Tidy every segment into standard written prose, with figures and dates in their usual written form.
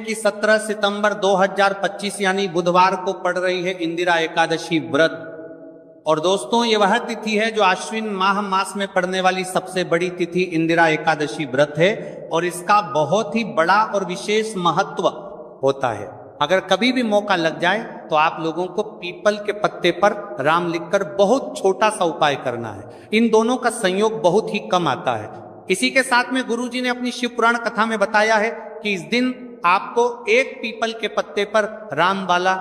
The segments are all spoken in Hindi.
कि 17 सितंबर 2025 यानी बुधवार को पड़ रही है इंदिरा एकादशी व्रत। और दोस्तों, ये वह तिथि है जो आश्विन मास में पड़ने वाली सबसे बड़ी तिथि इंदिरा एकादशी व्रत है और इसका बहुत ही बड़ा और विशेष महत्व होता है। अगर कभी भी मौका लग जाए तो आप लोगों को पीपल के पत्ते पर राम लिखकर बहुत छोटा सा उपाय करना है। इन दोनों का संयोग बहुत ही कम आता है। इसी के साथ में गुरुजी ने अपनी शिव पुराण कथा में बताया है कि इस दिन आपको एक पीपल के पत्ते पर राम वाला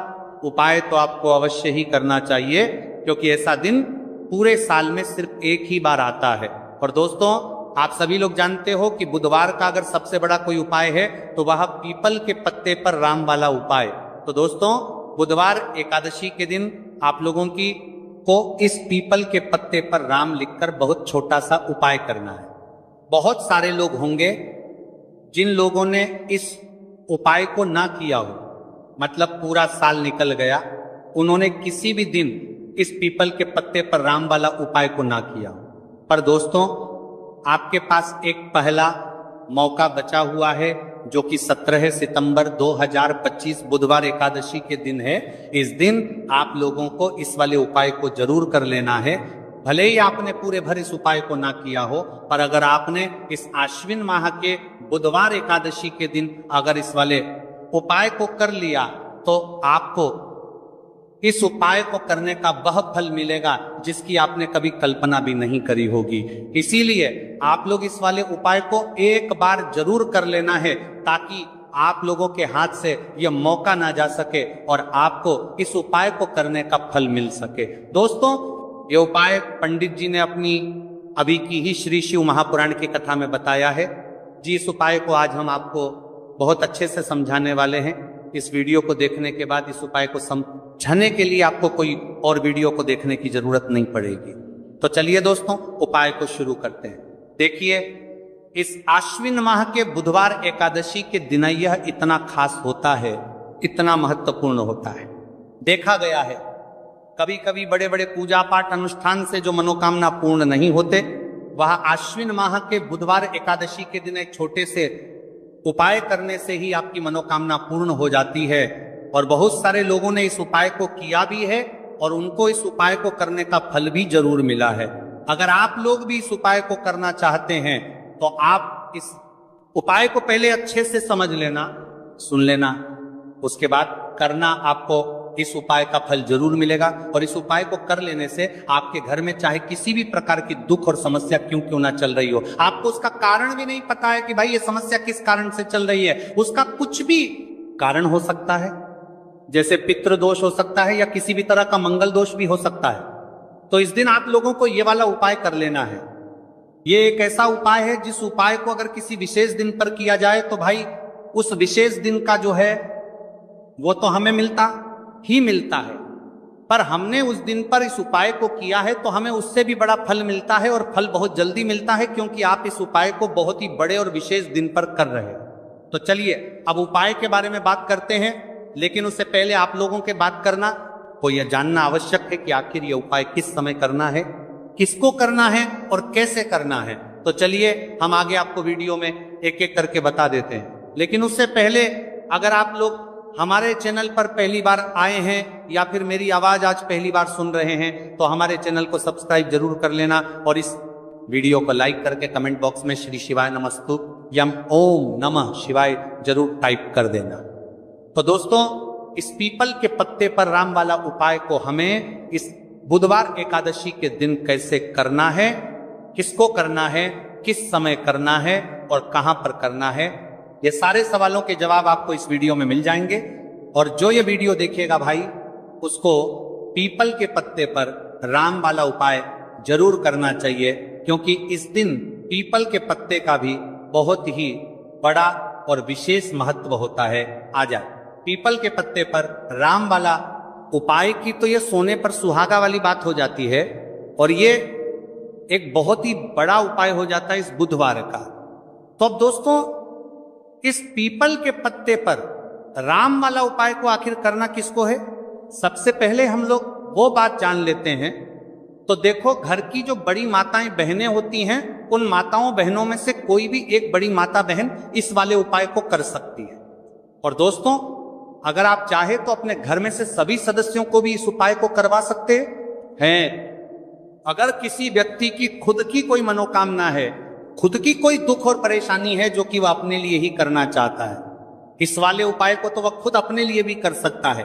उपाय तो आपको अवश्य ही करना चाहिए, क्योंकि ऐसा दिन पूरे साल में सिर्फ एक ही बार आता है। और दोस्तों, आप सभी लोग जानते हो कि बुधवार का अगर सबसे बड़ा कोई उपाय है तो वह पीपल के पत्ते पर राम वाला उपाय। तो दोस्तों, बुधवार एकादशी के दिन आप लोगों को इस पीपल के पत्ते पर राम लिखकर बहुत छोटा सा उपाय करना है। बहुत सारे लोग होंगे जिन लोगों ने इस उपाय को ना किया हो, मतलब पूरा साल निकल गया, उन्होंने किसी भी दिन इस पीपल के पत्ते पर राम वाला उपाय को ना किया। पर दोस्तों, आपके पास एक पहला मौका बचा हुआ है, जो कि 17 सितंबर 2025 बुधवार एकादशी के दिन है। इस दिन आप लोगों को इस वाले उपाय को जरूर कर लेना है। भले ही आपने पूरे भर इस उपाय को ना किया हो, पर अगर आपने इस आश्विन माह के बुधवार एकादशी के दिन अगर इस वाले उपाय को कर लिया तो आपको इस उपाय को करने का वह फल मिलेगा जिसकी आपने कभी कल्पना भी नहीं करी होगी। इसीलिए आप लोग इस वाले उपाय को एक बार जरूर कर लेना है, ताकि आप लोगों के हाथ से यह मौका ना जा सके और आपको इस उपाय को करने का फल मिल सके। दोस्तों, ये उपाय पंडित जी ने अपनी अभी की ही श्री शिव महापुराण की कथा में बताया है जी। इस उपाय को आज हम आपको बहुत अच्छे से समझाने वाले हैं। इस वीडियो को देखने के बाद इस उपाय को समझने के लिए आपको कोई और वीडियो को देखने की जरूरत नहीं पड़ेगी। तो चलिए दोस्तों, उपाय को शुरू करते हैं। देखिए, इस आश्विन माह के बुधवार एकादशी के दिन यह इतना खास होता है, इतना महत्वपूर्ण होता है। देखा गया है कभी कभी बड़े बड़े पूजा पाठ अनुष्ठान से जो मनोकामना पूर्ण नहीं होते, वह आश्विन माह के बुधवार एकादशी के दिन एक छोटे से उपाय करने से ही आपकी मनोकामना पूर्ण हो जाती है। और बहुत सारे लोगों ने इस उपाय को किया भी है और उनको इस उपाय को करने का फल भी जरूर मिला है। अगर आप लोग भी इस उपाय को करना चाहते हैं तो आप इस उपाय को पहले अच्छे से समझ लेना, सुन लेना, उसके बाद करना। आपको इस उपाय का फल जरूर मिलेगा। और इस उपाय को कर लेने से आपके घर में चाहे किसी भी प्रकार की दुख और समस्या क्यों ना चल रही हो, आपको उसका कारण भी नहीं पता है कि भाई ये समस्या किस कारण से चल रही है, उसका कुछ भी कारण हो सकता है, जैसे पितृ दोष हो सकता है या किसी भी तरह का मंगल दोष भी हो सकता है। तो इस दिन आप लोगों को ये वाला उपाय कर लेना है। ये एक ऐसा उपाय है जिस उपाय को अगर किसी विशेष दिन पर किया जाए तो भाई उस विशेष दिन का जो है वो तो हमें मिलता ही मिलता है, पर हमने उस दिन पर इस उपाय को किया है तो हमें उससे भी बड़ा फल मिलता है, और फल बहुत जल्दी मिलता है, क्योंकि आप इस उपाय को बहुत ही बड़े और विशेष दिन पर कर रहे हैं। तो चलिए अब उपाय के बारे में बात करते हैं, लेकिन उससे पहले आप लोगों के बात करना को यह जानना आवश्यक है कि आखिर यह उपाय किस समय करना है, किसको करना है और कैसे करना है। तो चलिए हम आगे आपको वीडियो में एक एक करके बता देते हैं। लेकिन उससे पहले, अगर आप लोग हमारे चैनल पर पहली बार आए हैं या फिर मेरी आवाज आज पहली बार सुन रहे हैं तो हमारे चैनल को सब्सक्राइब जरूर कर लेना और इस वीडियो को लाइक करके कमेंट बॉक्स में श्री शिवाय नमस्तु यम ओम नमः शिवाय जरूर टाइप कर देना। तो दोस्तों, इस पीपल के पत्ते पर राम वाला उपाय को हमें इस बुधवार एकादशी के दिन कैसे करना है, किसको करना है, किस समय करना है और कहां पर करना है, ये सारे सवालों के जवाब आपको इस वीडियो में मिल जाएंगे। और जो ये वीडियो देखेगा भाई, उसको पीपल के पत्ते पर राम वाला उपाय जरूर करना चाहिए, क्योंकि इस दिन पीपल के पत्ते का भी बहुत ही बड़ा और विशेष महत्व होता है। आ जाए, पीपल के पत्ते पर राम वाला उपाय की तो ये सोने पर सुहागा वाली बात हो जाती है, और ये एक बहुत ही बड़ा उपाय हो जाता है इस बुधवार का। तो अब दोस्तों, इस पीपल के पत्ते पर राम वाला उपाय को आखिर करना किसको है, सबसे पहले हम लोग वो बात जान लेते हैं। तो देखो, घर की जो बड़ी माताएं बहनें होती हैं, उन माताओं बहनों में से कोई भी एक बड़ी माता बहन इस वाले उपाय को कर सकती है। और दोस्तों, अगर आप चाहे तो अपने घर में से सभी सदस्यों को भी इस उपाय को करवा सकते हैं। अगर किसी व्यक्ति की खुद की कोई मनोकामना है, खुद की कोई दुख और परेशानी है जो कि वह अपने लिए ही करना चाहता है, इस वाले उपाय को तो वह खुद अपने लिए भी कर सकता है।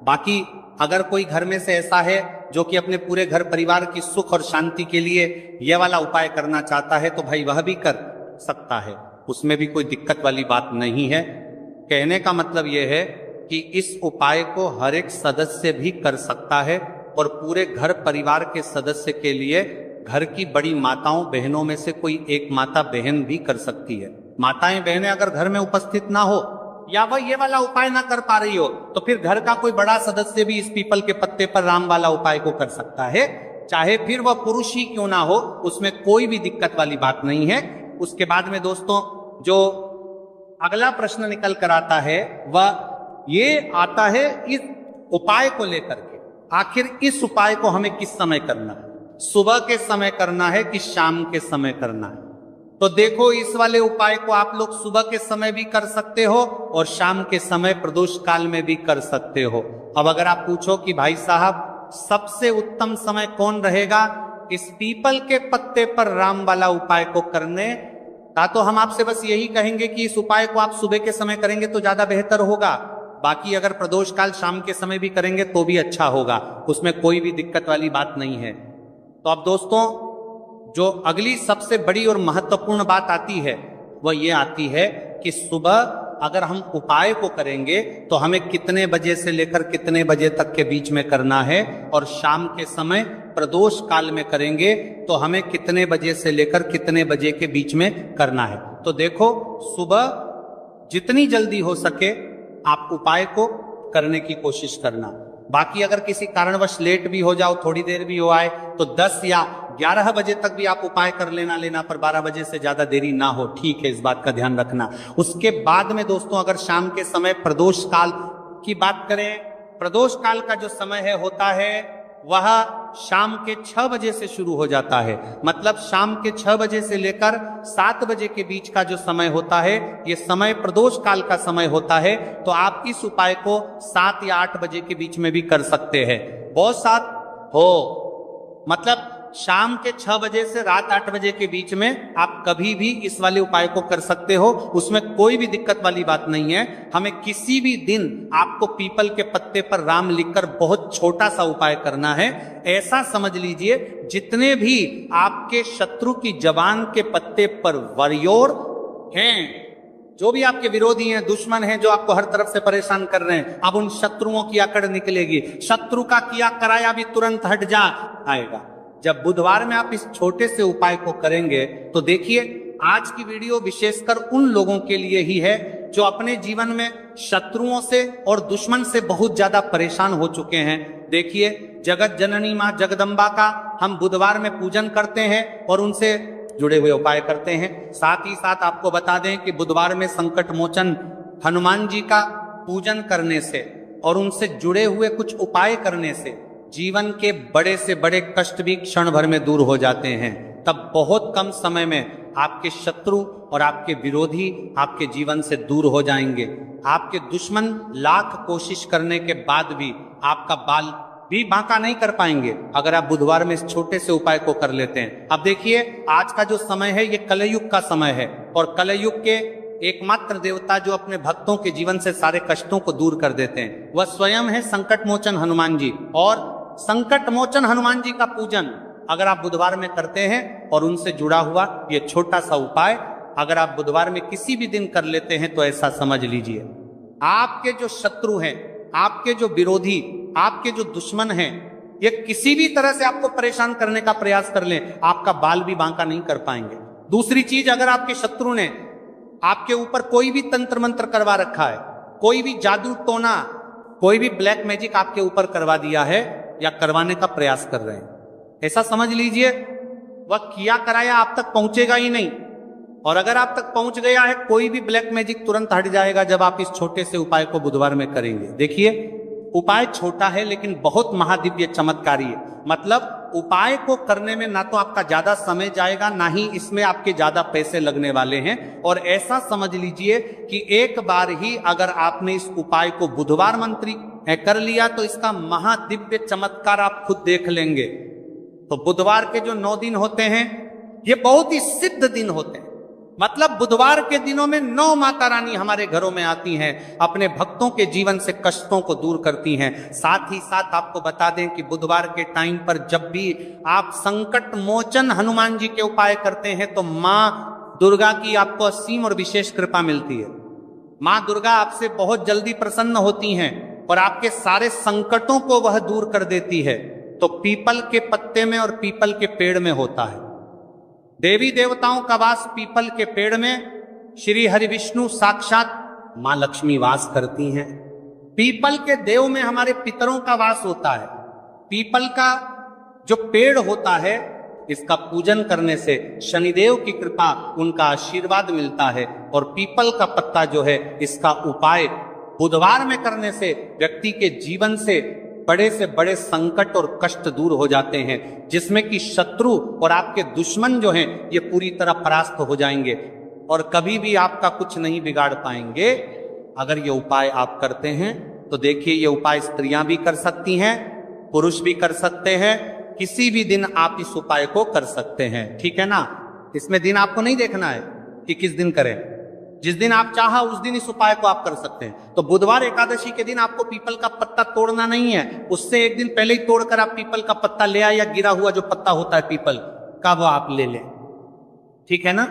बाकी अगर कोई घर में से ऐसा है जो कि अपने पूरे घर परिवार की सुख और शांति के लिए यह वाला उपाय करना चाहता है, तो भाई वह भी कर सकता है, उसमें भी कोई दिक्कत वाली बात नहीं है। कहने का मतलब यह है कि इस उपाय को हर एक सदस्य भी कर सकता है और पूरे घर परिवार के सदस्य के लिए घर की बड़ी माताओं बहनों में से कोई एक माता बहन भी कर सकती है। माताएं बहनें अगर घर में उपस्थित ना हो या वह ये वाला उपाय ना कर पा रही हो, तो फिर घर का कोई बड़ा सदस्य भी इस पीपल के पत्ते पर राम वाला उपाय को कर सकता है, चाहे फिर वह पुरुष ही क्यों ना हो, उसमें कोई भी दिक्कत वाली बात नहीं है। उसके बाद में दोस्तों जो अगला प्रश्न निकल कर आता है वह ये आता है इस उपाय को लेकर के, आखिर इस उपाय को हमें किस समय करना है, सुबह के समय करना है कि शाम के समय करना है? तो देखो, इस वाले उपाय को आप लोग सुबह के समय भी कर सकते हो और शाम के समय प्रदोष काल में भी कर सकते हो। अब अगर आप पूछो कि भाई साहब सबसे उत्तम समय कौन रहेगा इस पीपल के पत्ते पर राम वाला उपाय को करने का, तो हम आपसे बस यही कहेंगे कि इस उपाय को आप सुबह के समय करेंगे तो ज्यादा बेहतर होगा। बाकी अगर प्रदोष काल शाम के समय भी करेंगे तो भी अच्छा होगा, उसमें कोई भी दिक्कत वाली बात नहीं है। तो अब दोस्तों जो अगली सबसे बड़ी और महत्वपूर्ण बात आती है वह ये आती है कि सुबह अगर हम उपाय को करेंगे तो हमें कितने बजे से लेकर कितने बजे तक के बीच में करना है, और शाम के समय प्रदोष काल में करेंगे तो हमें कितने बजे से लेकर कितने बजे के बीच में करना है। तो देखो, सुबह जितनी जल्दी हो सके आप उपाय को करने की कोशिश करना। बाकी अगर किसी कारणवश लेट भी हो जाओ, थोड़ी देर भी हो आए, तो 10 या 11 बजे तक भी आप उपाय कर लेना, पर 12 बजे से ज्यादा देरी ना हो, ठीक है, इस बात का ध्यान रखना। उसके बाद में दोस्तों अगर शाम के समय प्रदोष काल की बात करें, प्रदोष काल का जो समय है होता है वह शाम के 6 बजे से शुरू हो जाता है। मतलब शाम के 6 बजे से लेकर 7 बजे के बीच का जो समय होता है, ये समय प्रदोष काल का समय होता है। तो आप इस उपाय को 7 या 8 बजे के बीच में भी कर सकते हैं। बहुत साथ हो, मतलब शाम के 6 बजे से रात 8 बजे के बीच में आप कभी भी इस वाले उपाय को कर सकते हो, उसमें कोई भी दिक्कत वाली बात नहीं है। हमें किसी भी दिन आपको पीपल के पत्ते पर राम लिखकर बहुत छोटा सा उपाय करना है। ऐसा समझ लीजिए जितने भी आपके शत्रु की जबान के पत्ते पर वरियोर हैं, जो भी आपके विरोधी हैं, दुश्मन हैं, जो आपको हर तरफ से परेशान कर रहे हैं, अब उन शत्रुओं की अकड़ निकलेगी। शत्रु का किया कराया भी तुरंत हट जा आएगा। जब बुधवार में आप इस छोटे से उपाय को करेंगे तो देखिए, आज की वीडियो विशेषकर उन लोगों के लिए ही है जो अपने जीवन में शत्रुओं से और दुश्मन से बहुत ज्यादा परेशान हो चुके हैं। देखिए, जगत जननी मां जगदम्बा का हम बुधवार में पूजन करते हैं और उनसे जुड़े हुए उपाय करते हैं। साथ ही साथ आपको बता दें कि बुधवार में संकट मोचन हनुमान जी का पूजन करने से और उनसे जुड़े हुए कुछ उपाय करने से जीवन के बड़े से बड़े कष्ट भी क्षण भर में दूर हो जाते हैं। तब बहुत कम समय में आपके शत्रु और आपके विरोधी आपके जीवन से दूर हो जाएंगे। आपके दुश्मन लाख कोशिश करने के बाद भी आपका बाल भी बांका नहीं कर पाएंगे अगर आप बुधवार में इस छोटे से उपाय को कर लेते हैं। अब देखिए, आज का जो समय है ये कलयुग का समय है, और कलयुग के एकमात्र देवता जो अपने भक्तों के जीवन से सारे कष्टों को दूर कर देते हैं वह स्वयं है संकट मोचन हनुमान जी। और संकट मोचन हनुमान जी का पूजन अगर आप बुधवार में करते हैं और उनसे जुड़ा हुआ ये छोटा सा उपाय अगर आप बुधवार में किसी भी दिन कर लेते हैं, तो ऐसा समझ लीजिए आपके जो शत्रु हैं, आपके जो विरोधी, आपके जो दुश्मन हैं, ये किसी भी तरह से आपको परेशान करने का प्रयास कर लें, आपका बाल भी बांका नहीं कर पाएंगे। दूसरी चीज, अगर आपके शत्रु ने आपके ऊपर कोई भी तंत्र मंत्र करवा रखा है, कोई भी जादू टोना, कोई भी ब्लैक मैजिक आपके ऊपर करवा दिया है या करवाने का प्रयास कर रहे हैं, ऐसा समझ लीजिए वह किया कराया आप तक पहुंचेगा ही नहीं। और अगर आप तक पहुंच गया है, कोई भी ब्लैक मैजिक तुरंत हट जाएगा जब आप इस छोटे से उपाय को बुधवार में करेंगे। देखिए, उपाय छोटा है लेकिन बहुत महादिव्य चमत्कारी है। मतलब उपाय को करने में ना तो आपका ज्यादा समय जाएगा, ना ही इसमें आपके ज्यादा पैसे लगने वाले हैं। और ऐसा समझ लीजिए कि एक बार ही अगर आपने इस उपाय को बुधवार मंत्री कर लिया तो इसका महादिव्य चमत्कार आप खुद देख लेंगे। तो बुधवार के जो 9 दिन होते हैं ये बहुत ही सिद्ध दिन होते हैं। मतलब बुधवार के दिनों में 9 माता रानी हमारे घरों में आती हैं, अपने भक्तों के जीवन से कष्टों को दूर करती हैं। साथ ही साथ आपको बता दें कि बुधवार के टाइम पर जब भी आप संकट मोचन हनुमान जी के उपाय करते हैं तो मां दुर्गा की आपको असीम और विशेष कृपा मिलती है। मां दुर्गा आपसे बहुत जल्दी प्रसन्न होती हैं और आपके सारे संकटों को वह दूर कर देती है। तो पीपल के पत्ते में और पीपल के पेड़ में होता है। देवी देवताओं का वास पीपल के पेड़ में। श्री हरि विष्णु साक्षात मां लक्ष्मी वास करती हैं। पीपल के देव में हमारे पितरों का वास होता है। पीपल का जो पेड़ होता है इसका पूजन करने से शनिदेव की कृपा, उनका आशीर्वाद मिलता है। और पीपल का पत्ता जो है इसका उपाय बुधवार में करने से व्यक्ति के जीवन से बड़े संकट और कष्ट दूर हो जाते हैं, जिसमें कि शत्रु और आपके दुश्मन जो हैं ये पूरी तरह परास्त हो जाएंगे और कभी भी आपका कुछ नहीं बिगाड़ पाएंगे अगर ये उपाय आप करते हैं। तो देखिए ये उपाय स्त्रियां भी कर सकती हैं, पुरुष भी कर सकते हैं। किसी भी दिन आप इस उपाय को कर सकते हैं, ठीक है ना। इसमें दिन आपको नहीं देखना है कि किस दिन करें, जिस दिन आप चाहा उस दिन इस उपाय को आप कर सकते हैं। तो बुधवार एकादशी के दिन आपको पीपल का पत्ता तोड़ना नहीं है, उससे एक दिन पहले ही तोड़कर आप पीपल का पत्ता ले आए, या गिरा हुआ जो पत्ता होता है पीपल का वो आप ले लें, ठीक है ना।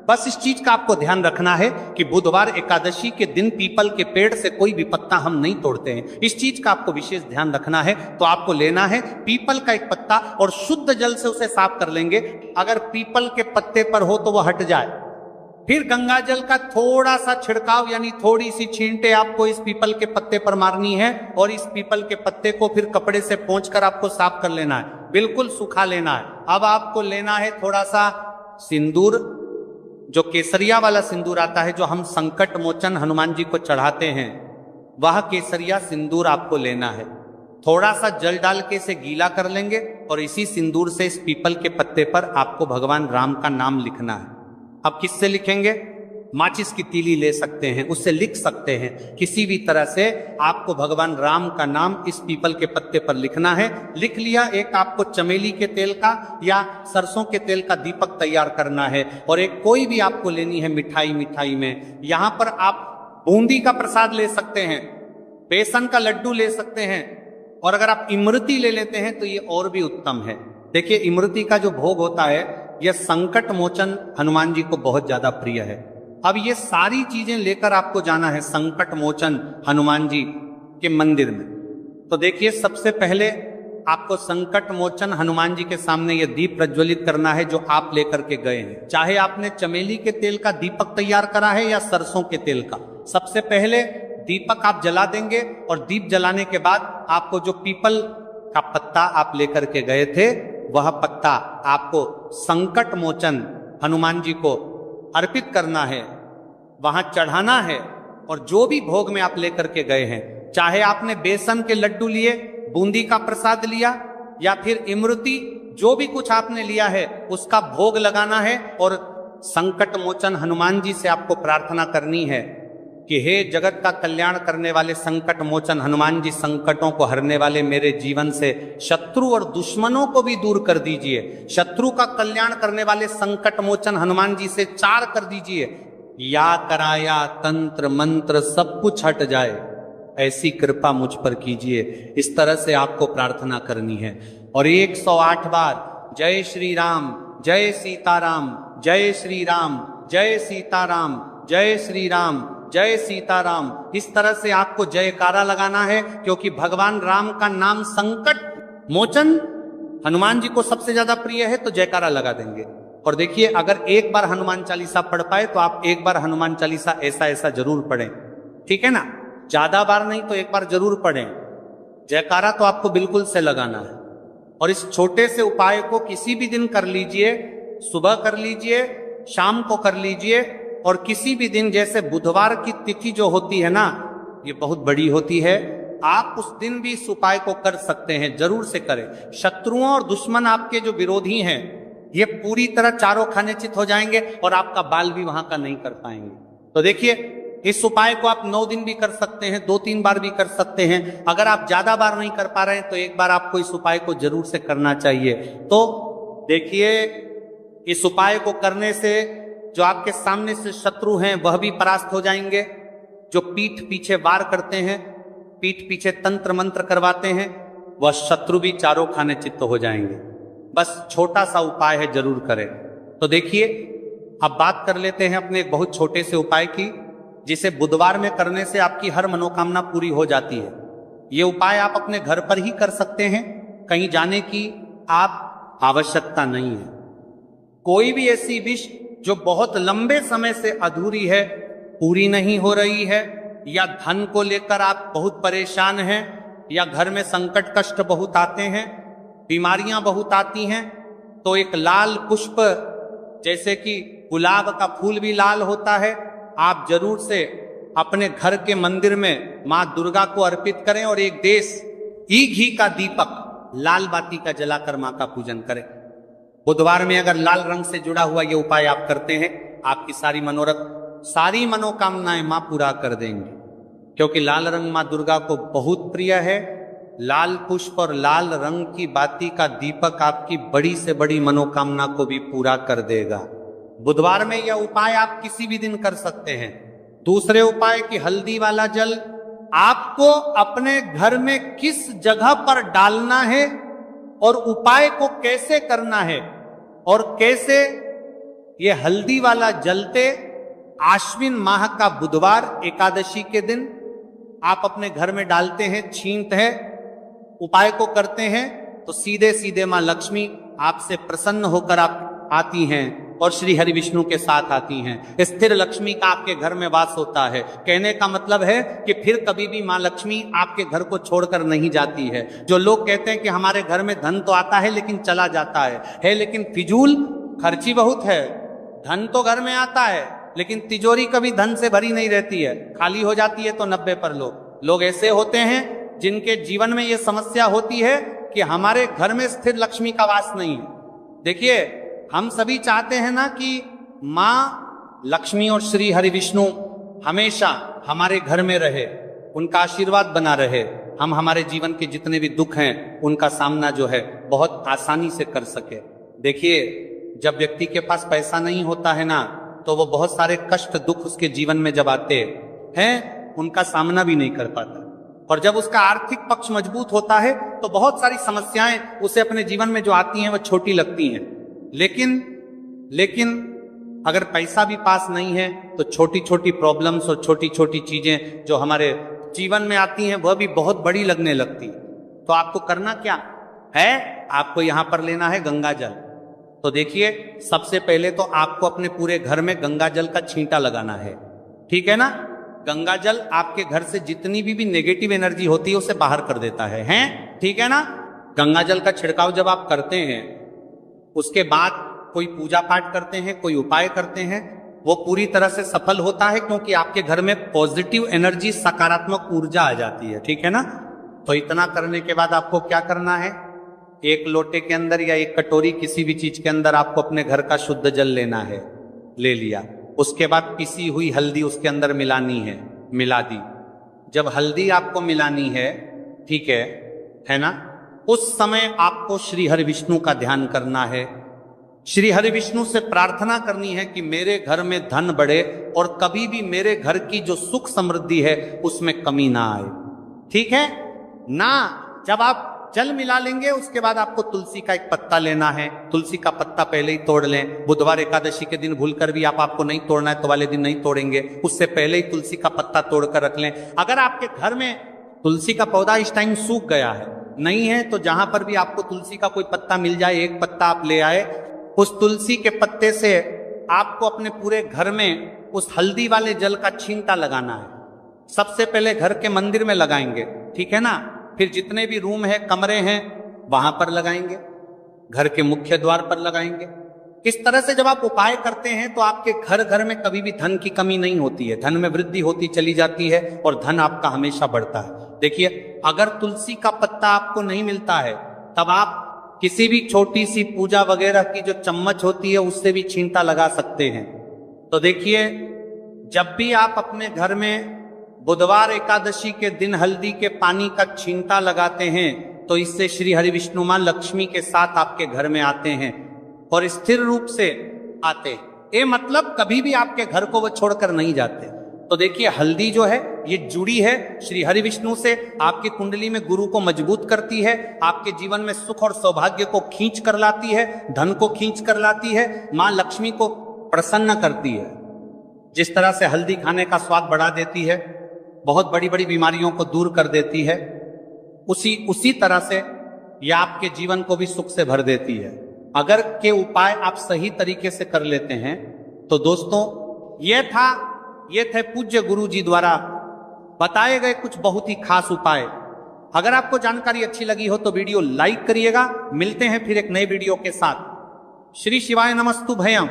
बस इस चीज का आपको ध्यान रखना है कि बुधवार एकादशी के दिन पीपल के पेड़ से कोई भी पत्ता हम नहीं तोड़ते हैं। इस चीज का आपको विशेष ध्यान रखना है। तो आपको लेना है पीपल का एक पत्ता और शुद्ध जल से उसे साफ कर लेंगे। अगर पीपल के पत्ते पर हो तो वह हट जाए, फिर गंगा जल का थोड़ा सा छिड़काव यानी थोड़ी सी छींटे आपको इस पीपल के पत्ते पर मारनी है और इस पीपल के पत्ते को फिर कपड़े से पोंछकर आपको साफ कर लेना है, बिल्कुल सूखा लेना है। अब आपको लेना है थोड़ा सा सिंदूर, जो केसरिया वाला सिंदूर आता है जो हम संकट मोचन हनुमान जी को चढ़ाते हैं, वह केसरिया सिंदूर आपको लेना है। थोड़ा सा जल डाल के इसे गीला कर लेंगे और इसी सिंदूर से इस पीपल के पत्ते पर आपको भगवान राम का नाम लिखना है। अब किससे लिखेंगे? माचिस की तीली ले सकते हैं, उससे लिख सकते हैं। किसी भी तरह से आपको भगवान राम का नाम इस पीपल के पत्ते पर लिखना है। लिख लिया, एक आपको चमेली के तेल का या सरसों के तेल का दीपक तैयार करना है और एक कोई भी आपको लेनी है मिठाई में। यहां पर आप बूंदी का प्रसाद ले सकते हैं, बेसन का लड्डू ले सकते हैं, और अगर आप इमरती ले लेते हैं तो ये और भी उत्तम है। देखिए इमरती का जो भोग होता है यह संकट मोचन हनुमान जी को बहुत ज्यादा प्रिय है। अब ये सारी चीजें लेकर आपको जाना है संकट मोचन हनुमान जी के मंदिर में। तो देखिए सबसे पहले आपको संकट मोचन हनुमान जी के सामने ये दीप प्रज्वलित करना है जो आप लेकर के गए हैं। चाहे आपने चमेली के तेल का दीपक तैयार करा है या सरसों के तेल का, सबसे पहले दीपक आप जला देंगे और दीप जलाने के बाद आपको जो पीपल का पत्ता आप लेकर के गए थे वह पत्ता आपको संकट मोचन हनुमान जी को अर्पित करना है, वहां चढ़ाना है। और जो भी भोग में आप लेकर के गए हैं, चाहे आपने बेसन के लड्डू लिए, बूंदी का प्रसाद लिया या फिर इमरती, जो भी कुछ आपने लिया है उसका भोग लगाना है और संकट मोचन हनुमान जी से आपको प्रार्थना करनी है कि हे जगत का कल्याण करने वाले संकट मोचन हनुमान जी, संकटों को हरने वाले मेरे जीवन से शत्रु और दुश्मनों को भी दूर कर दीजिए। शत्रु का कल्याण करने वाले संकट मोचन हनुमान जी से चार कर दीजिए। या कराया तंत्र मंत्र सब कुछ हट जाए, ऐसी कृपा मुझ पर कीजिए। इस तरह से आपको प्रार्थना करनी है और 108 बार जय श्री राम, जय सीताराम, जय श्री राम, जय सीताराम, जय श्री राम, जय सीताराम, इस तरह से आपको जयकारा लगाना है। क्योंकि भगवान राम का नाम संकट मोचन हनुमान जी को सबसे ज्यादा प्रिय है, तो जयकारा लगा देंगे। और देखिए अगर एक बार हनुमान चालीसा पढ़ पाए तो आप एक बार हनुमान चालीसा ऐसा जरूर पढ़ें, ठीक है ना। ज्यादा बार नहीं तो एक बार जरूर पढ़ें। जयकारा तो आपको बिल्कुल से लगाना है। और इस छोटे से उपाय को किसी भी दिन कर लीजिए, सुबह कर लीजिए, शाम को कर लीजिए, और किसी भी दिन, जैसे बुधवार की तिथि जो होती है ना, ये बहुत बड़ी होती है आप उस दिन भी इस उपाय को कर सकते हैं, जरूर से करें। शत्रुओं और दुश्मन आपके जो विरोधी हैं ये पूरी तरह चारों खाने चित हो जाएंगे और आपका बाल भी वहां का नहीं कर पाएंगे। तो देखिए, इस उपाय को आप 9 दिन भी कर सकते हैं, 2-3 बार भी कर सकते हैं। अगर आप ज्यादा बार नहीं कर पा रहे हैं तो एक बार आपको इस उपाय को जरूर से करना चाहिए। तो देखिए, इस उपाय को करने से जो आपके सामने से शत्रु हैं वह भी परास्त हो जाएंगे। जो पीठ पीछे वार करते हैं, पीठ पीछे तंत्र मंत्र करवाते हैं, वह शत्रु भी चारों खाने चित्त हो जाएंगे। बस छोटा सा उपाय है, जरूर करें। तो देखिए, अब बात कर लेते हैं अपने एक बहुत छोटे से उपाय की, जिसे बुधवार में करने से आपकी हर मनोकामना पूरी हो जाती है। ये उपाय आप अपने घर पर ही कर सकते हैं, कहीं जाने की आप आवश्यकता नहीं है। कोई भी ऐसी विश जो बहुत लंबे समय से अधूरी है, पूरी नहीं हो रही है, या धन को लेकर आप बहुत परेशान हैं, या घर में संकट कष्ट बहुत आते हैं, बीमारियां बहुत आती हैं, तो एक लाल पुष्प, जैसे कि गुलाब का फूल भी लाल होता है, आप जरूर से अपने घर के मंदिर में मां दुर्गा को अर्पित करें और एक देश घी का दीपक लाल बाती का जलाकर मां का पूजन करें। बुधवार में अगर लाल रंग से जुड़ा हुआ ये उपाय आप करते हैं, आपकी सारी मनोरथ, सारी मनोकामनाएं मां पूरा कर देंगी, क्योंकि लाल रंग मां दुर्गा को बहुत प्रिय है। लाल पुष्प और लाल रंग की बाती का दीपक आपकी बड़ी से बड़ी मनोकामना को भी पूरा कर देगा। बुधवार में यह उपाय आप किसी भी दिन कर सकते हैं। दूसरे उपाय की हल्दी वाला जल आपको अपने घर में किस जगह पर डालना है और उपाय को कैसे करना है और कैसे ये हल्दी वाला जलते आश्विन माह का बुधवार एकादशी के दिन आप अपने घर में डालते हैं, छींट है, उपाय को करते हैं, तो सीधे सीधे मां लक्ष्मी आपसे प्रसन्न होकर आप आती हैं और श्री हरि विष्णु के साथ आती हैं। स्थिर लक्ष्मी का आपके घर में वास होता है। कहने का मतलब है कि फिर कभी भी मां लक्ष्मी आपके घर को छोड़कर नहीं जाती है। जो लोग कहते हैं कि हमारे घर में धन तो आता है लेकिन चला जाता है लेकिन फिजूल खर्ची बहुत है। धन तो घर में आता है लेकिन तिजोरी कभी धन से भरी नहीं रहती है, खाली हो जाती है। तो 90 पर लोग ऐसे होते हैं जिनके जीवन में यह समस्या होती है कि हमारे घर में स्थिर लक्ष्मी का वास नहीं है। देखिए, हम सभी चाहते हैं ना कि मां लक्ष्मी और श्री हरि विष्णु हमेशा हमारे घर में रहे, उनका आशीर्वाद बना रहे, हम हमारे जीवन के जितने भी दुख हैं उनका सामना जो है बहुत आसानी से कर सके। देखिए, जब व्यक्ति के पास पैसा नहीं होता है ना, तो वो बहुत सारे कष्ट दुख उसके जीवन में जब आते हैं उनका सामना भी नहीं कर पाता, और जब उसका आर्थिक पक्ष मजबूत होता है तो बहुत सारी समस्याएं उसे अपने जीवन में जो आती हैं वो छोटी लगती हैं। लेकिन अगर पैसा भी पास नहीं है तो छोटी छोटी प्रॉब्लम्स और छोटी छोटी चीजें जो हमारे जीवन में आती हैं वह भी बहुत बड़ी लगने लगती। तो आपको करना क्या है, आपको यहां पर लेना है गंगा जल। तो देखिए, सबसे पहले तो आपको अपने पूरे घर में गंगा जल का छींटा लगाना है, ठीक है ना। गंगा जल आपके घर से जितनी भी नेगेटिव एनर्जी होती है उसे बाहर कर देता है, ठीक है ना। गंगा जल का छिड़काव जब आप करते हैं, उसके बाद कोई पूजा पाठ करते हैं, कोई उपाय करते हैं, वो पूरी तरह से सफल होता है, क्योंकि आपके घर में पॉजिटिव एनर्जी, सकारात्मक ऊर्जा आ जाती है, ठीक है ना। तो इतना करने के बाद आपको क्या करना है, एक लोटे के अंदर या एक कटोरी किसी भी चीज के अंदर आपको अपने घर का शुद्ध जल लेना है, ले लिया। उसके बाद पिसी हुई हल्दी उसके अंदर मिलानी है, मिला दी। जब हल्दी आपको मिलानी है, ठीक है ना, उस समय आपको श्री हरि विष्णु का ध्यान करना है। श्री हरि विष्णु से प्रार्थना करनी है कि मेरे घर में धन बढ़े और कभी भी मेरे घर की जो सुख समृद्धि है उसमें कमी ना आए, ठीक है ना। जब आप जल मिला लेंगे उसके बाद आपको तुलसी का एक पत्ता लेना है। तुलसी का पत्ता पहले ही तोड़ लें। बुधवार एकादशी के दिन भूलकर भी आपको नहीं तोड़ना है तो वाले दिन नहीं तोड़ेंगे, उससे पहले ही तुलसी का पत्ता तोड़कर रख लें। अगर आपके घर में तुलसी का पौधा इस टाइम सूख गया है, नहीं है, तो जहां पर भी आपको तुलसी का कोई पत्ता मिल जाए, एक पत्ता आप ले आए, उस तुलसी के पत्ते से आपको अपने पूरे घर में उस हल्दी वाले जल का छींटा लगाना है। सबसे पहले घर के मंदिर में लगाएंगे, ठीक है ना, फिर जितने भी रूम है, कमरे हैं, वहां पर लगाएंगे, घर के मुख्य द्वार पर लगाएंगे। इस तरह से जब आप उपाय करते हैं तो आपके घर घर में कभी भी धन की कमी नहीं होती है, धन में वृद्धि होती चली जाती है और धन आपका हमेशा बढ़ता है। देखिए, अगर तुलसी का पत्ता आपको नहीं मिलता है तब आप किसी भी छोटी सी पूजा वगैरह की जो चम्मच होती है उससे भी छींटा लगा सकते हैं। तो देखिए, जब भी आप अपने घर में बुधवार एकादशी के दिन हल्दी के पानी का छींटा लगाते हैं तो इससे श्री हरि विष्णु मां लक्ष्मी के साथ आपके घर में आते हैं और स्थिर रूप से आते हैं। ये मतलब कभी भी आपके घर को वो छोड़कर नहीं जाते। तो देखिए, हल्दी जो है ये जुड़ी है श्री हरि विष्णु से, आपकी कुंडली में गुरु को मजबूत करती है, आपके जीवन में सुख और सौभाग्य को खींच कर लाती है, धन को खींच कर लाती है, मां लक्ष्मी को प्रसन्न करती है। जिस तरह से हल्दी खाने का स्वाद बढ़ा देती है, बहुत बड़ी बड़ी बीमारियों को दूर कर देती है, उसी तरह से यह आपके जीवन को भी सुख से भर देती है। अगर के उपाय आप सही तरीके से कर लेते हैं तो दोस्तों, ये थे पूज्य गुरु जी द्वारा बताए गए कुछ बहुत ही खास उपाय। अगर आपको जानकारी अच्छी लगी हो तो वीडियो लाइक करिएगा। मिलते हैं फिर एक नए वीडियो के साथ। श्री शिवाय नमस्तु भयम।